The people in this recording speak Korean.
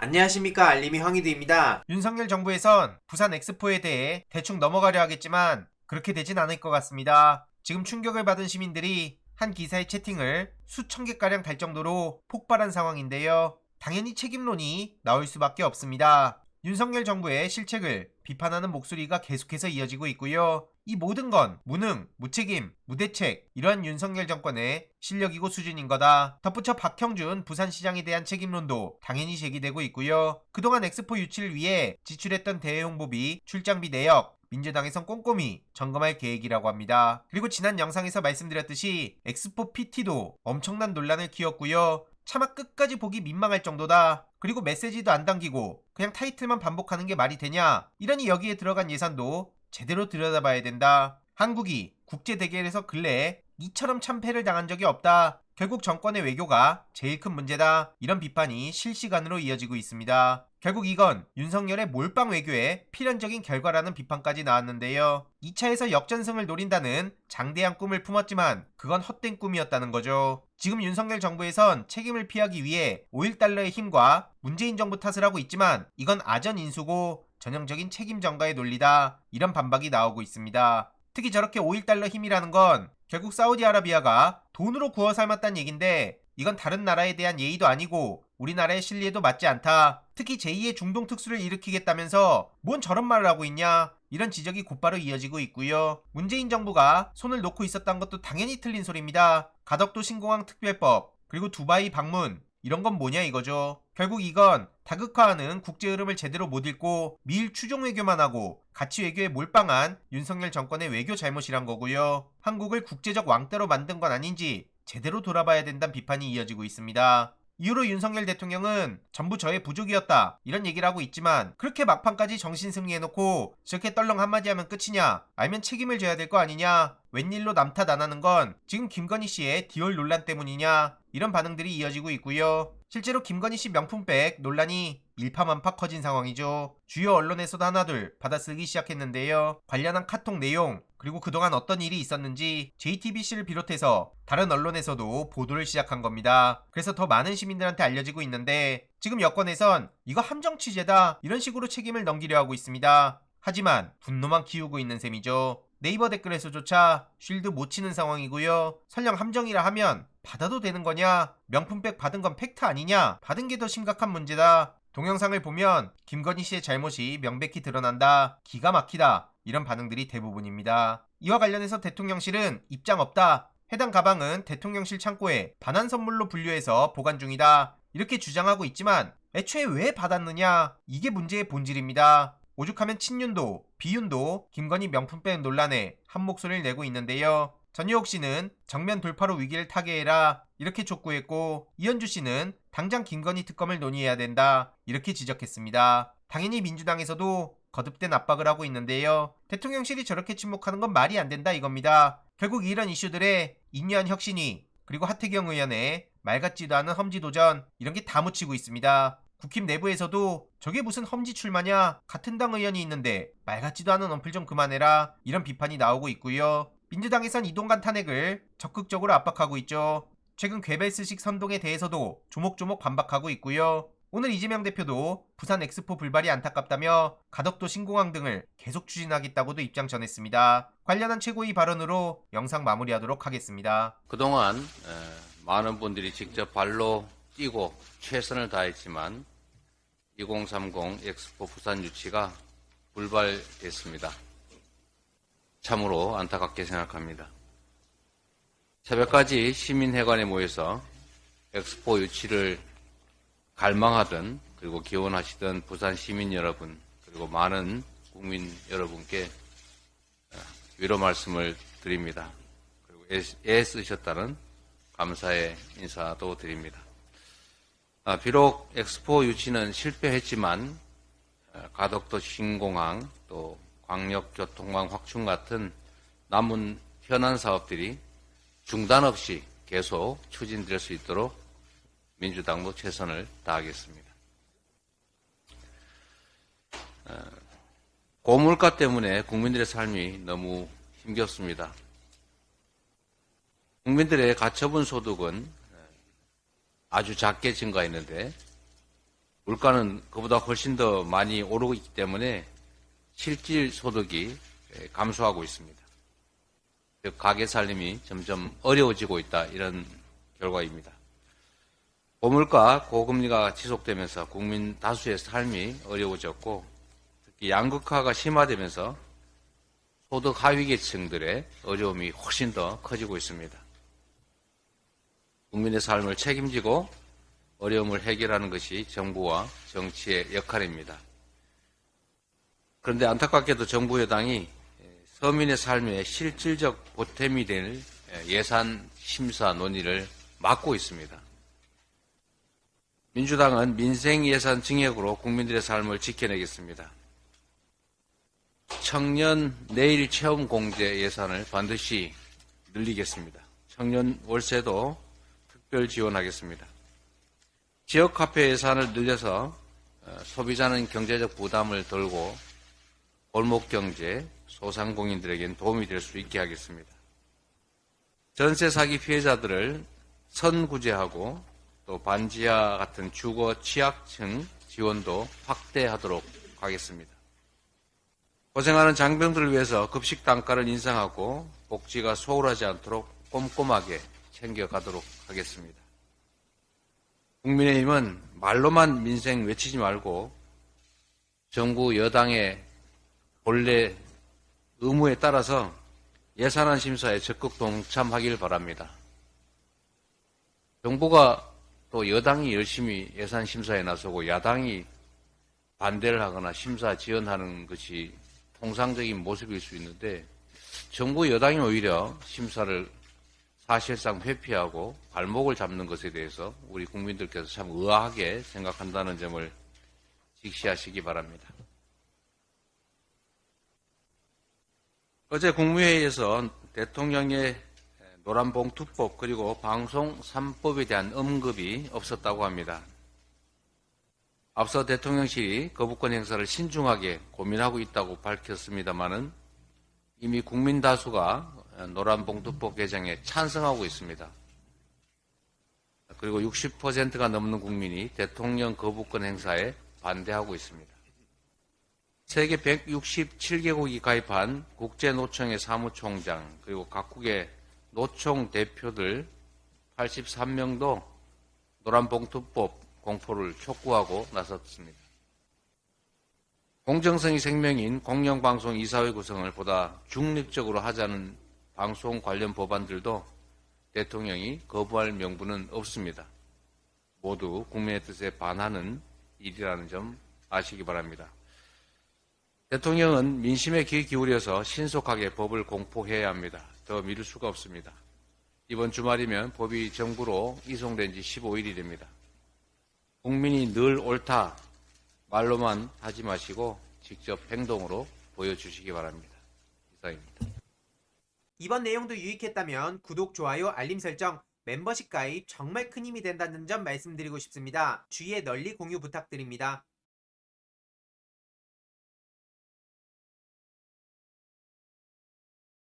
안녕하십니까, 알림이 황희두입니다. 윤석열 정부에선 부산 엑스포에 대해 대충 넘어가려 하겠지만 그렇게 되진 않을 것 같습니다. 지금 충격을 받은 시민들이 한 기사의 채팅을 수천 개가량 달 정도로 폭발한 상황인데요. 당연히 책임론이 나올 수밖에 없습니다. 윤석열 정부의 실책을 비판하는 목소리가 계속해서 이어지고 있고요. 이 모든 건 무능, 무책임, 무대책, 이러한 윤석열 정권의 실력이고 수준인 거다. 덧붙여 박형준 부산시장에 대한 책임론도 당연히 제기되고 있고요. 그동안 엑스포 유치를 위해 지출했던 대외 홍보비, 출장비 내역, 민주당에선 꼼꼼히 점검할 계획이라고 합니다. 그리고 지난 영상에서 말씀드렸듯이 엑스포 PT도 엄청난 논란을 키웠고요. 차마 끝까지 보기 민망할 정도다. 그리고 메시지도 안 당기고 그냥 타이틀만 반복하는 게 말이 되냐? 이러니 여기에 들어간 예산도 제대로 들여다봐야 된다. 한국이 국제대결에서 근래에 이처럼 참패를 당한 적이 없다. 결국 정권의 외교가 제일 큰 문제다. 이런 비판이 실시간으로 이어지고 있습니다. 결국 이건 윤석열의 몰빵 외교의 필연적인 결과라는 비판까지 나왔는데요. 2차에서 역전승을 노린다는 장대한 꿈을 품었지만 그건 헛된 꿈이었다는 거죠. 지금 윤석열 정부에선 책임을 피하기 위해 5.1달러의 힘과 문재인 정부 탓을 하고 있지만 이건 아전인수고 전형적인 책임 전가의 논리다. 이런 반박이 나오고 있습니다. 특히 저렇게 5.1달러 힘이라는 건 결국 사우디아라비아가 돈으로 구워 삶았다는 얘긴데 이건 다른 나라에 대한 예의도 아니고 우리나라의 신뢰에도 맞지 않다. 특히 제2의 중동 특수를 일으키겠다면서 뭔 저런 말을 하고 있냐. 이런 지적이 곧바로 이어지고 있고요. 문재인 정부가 손을 놓고 있었던 것도 당연히 틀린 소리입니다. 가덕도 신공항 특별법, 그리고 두바이 방문, 이런 건 뭐냐 이거죠. 결국 이건 다극화하는 국제 흐름을 제대로 못 읽고 미일 추종 외교만 하고 가치 외교에 몰빵한 윤석열 정권의 외교 잘못이란 거고요. 한국을 국제적 왕따로 만든 건 아닌지 제대로 돌아봐야 된다는 비판이 이어지고 있습니다. 이후로 윤석열 대통령은 전부 저의 부족이었다 이런 얘기를 하고 있지만 그렇게 막판까지 정신승리해놓고 저렇게 떨렁 한마디 하면 끝이냐? 알면 책임을 져야 될 거 아니냐? 웬일로 남 탓 안 하는 건 지금 김건희 씨의 디올 논란 때문이냐? 이런 반응들이 이어지고 있고요. 실제로 김건희 씨 명품백 논란이 일파만파 커진 상황이죠. 주요 언론에서도 하나둘 받아쓰기 시작했는데요. 관련한 카톡 내용, 그리고 그동안 어떤 일이 있었는지 JTBC를 비롯해서 다른 언론에서도 보도를 시작한 겁니다. 그래서 더 많은 시민들한테 알려지고 있는데 지금 여권에선 이거 함정 취재다 이런 식으로 책임을 넘기려 하고 있습니다. 하지만 분노만 키우고 있는 셈이죠. 네이버 댓글에서조차 쉴드 못 치는 상황이고요. 설령 함정이라 하면 받아도 되는 거냐? 명품백 받은 건 팩트 아니냐? 받은 게 더 심각한 문제다. 동영상을 보면 김건희 씨의 잘못이 명백히 드러난다. 기가 막히다. 이런 반응들이 대부분입니다. 이와 관련해서 대통령실은 입장 없다. 해당 가방은 대통령실 창고에 반환 선물로 분류해서 보관 중이다. 이렇게 주장하고 있지만 애초에 왜 받았느냐? 이게 문제의 본질입니다. 오죽하면 친윤도 비윤도 김건희 명품백 논란에 한 목소리를 내고 있는데요. 전유옥 씨는 정면 돌파로 위기를 타개해라 이렇게 촉구했고 이현주 씨는 당장 김건희 특검을 논의해야 된다 이렇게 지적했습니다. 당연히 민주당에서도 거듭된 압박을 하고 있는데요. 대통령실이 저렇게 침묵하는 건 말이 안 된다 이겁니다. 결국 이런 이슈들에 인류한 혁신이 그리고 하태경 의원의 말 같지도 않은 험지 도전 이런 게 다 묻히고 있습니다. 국힘 내부에서도 저게 무슨 험지 출마냐? 같은 당 의원이 있는데 말 같지도 않은 언플 좀 그만해라 이런 비판이 나오고 있고요. 민주당에선 이동관 탄핵을 적극적으로 압박하고 있죠. 최근 괴벨스식 선동에 대해서도 조목조목 반박하고 있고요. 오늘 이재명 대표도 부산 엑스포 불발이 안타깝다며 가덕도 신공항 등을 계속 추진하겠다고도 입장 전했습니다. 관련한 최고위 발언으로 영상 마무리하도록 하겠습니다. 그동안 많은 분들이 직접 발로 뛰고 최선을 다했지만 2030 엑스포 부산 유치가 불발됐습니다. 참으로 안타깝게 생각합니다. 새벽까지 시민회관에 모여서 엑스포 유치를 갈망하던 그리고 기원하시던 부산 시민 여러분 그리고 많은 국민 여러분께 위로 말씀을 드립니다. 그리고 애쓰셨다는 감사의 인사도 드립니다. 비록 엑스포 유치는 실패했지만 가덕도 신공항 또 광역교통망 확충 같은 남은 현안 사업들이 중단 없이 계속 추진될 수 있도록 민주당도 최선을 다하겠습니다. 고물가 때문에 국민들의 삶이 너무 힘겹습니다. 국민들의 가처분 소득은 아주 작게 증가했는데 물가는 그보다 훨씬 더 많이 오르고 있기 때문에 실질 소득이 감소하고 있습니다. 즉 가계 살림이 점점 어려워지고 있다, 이런 결과입니다. 고물가, 고금리가 지속되면서 국민 다수의 삶이 어려워졌고, 특히 양극화가 심화되면서 소득 하위 계층들의 어려움이 훨씬 더 커지고 있습니다. 국민의 삶을 책임지고 어려움을 해결하는 것이 정부와 정치의 역할입니다. 그런데 안타깝게도 정부 여당이 서민의 삶에 실질적 보탬이 될 예산 심사 논의를 막고 있습니다. 민주당은 민생 예산 증액으로 국민들의 삶을 지켜내겠습니다. 청년 내일 체험 공제 예산을 반드시 늘리겠습니다. 청년 월세도 특별 지원하겠습니다. 지역 카페 예산을 늘려서 소비자는 경제적 부담을 덜고 골목 경제, 소상공인들에겐 도움이 될 수 있게 하겠습니다. 전세 사기 피해자들을 선구제하고 또 반지하 같은 주거 취약층 지원도 확대하도록 하겠습니다. 고생하는 장병들을 위해서 급식 단가를 인상하고 복지가 소홀하지 않도록 꼼꼼하게 챙겨가도록 하겠습니다. 국민의힘은 말로만 민생 외치지 말고 정부 여당의 본래 의무에 따라서 예산안 심사에 적극 동참하길 바랍니다. 정부가 또 여당이 열심히 예산 심사에 나서고 야당이 반대를 하거나 심사 지연하는 것이 통상적인 모습일 수 있는데, 정부 여당이 오히려 심사를 사실상 회피하고 발목을 잡는 것에 대해서 우리 국민들께서 참 의아하게 생각한다는 점을 직시하시기 바랍니다. 어제 국무회의에서 대통령의 노란봉투법 그리고 방송 3법에 대한 언급이 없었다고 합니다. 앞서 대통령실이 거부권 행사를 신중하게 고민하고 있다고 밝혔습니다마는 이미 국민 다수가 노란봉투법 개정에 찬성하고 있습니다. 그리고 60%가 넘는 국민이 대통령 거부권 행사에 반대하고 있습니다. 세계 167개국이 가입한 국제노총의 사무총장 그리고 각국의 노총 대표들 83명도 노란봉투법 공포를 촉구하고 나섰습니다. 공정성이 생명인 공영방송 이사회 구성을 보다 중립적으로 하자는 방송 관련 법안들도 대통령이 거부할 명분은 없습니다. 모두 국민의 뜻에 반하는 일이라는 점 아시기 바랍니다. 대통령은 민심에 귀 기울여서 신속하게 법을 공포해야 합니다. 더 미룰 수가 없습니다. 이번 주말이면 법이 정부로 이송된 지 15일이 됩니다. 국민이 늘 옳다 말로만 하지 마시고 직접 행동으로 보여주시기 바랍니다. 이상입니다. 이번 내용도 유익했다면 구독, 좋아요, 알림 설정, 멤버십 가입 정말 큰 힘이 된다는 점 말씀드리고 싶습니다. 주위에 널리 공유 부탁드립니다.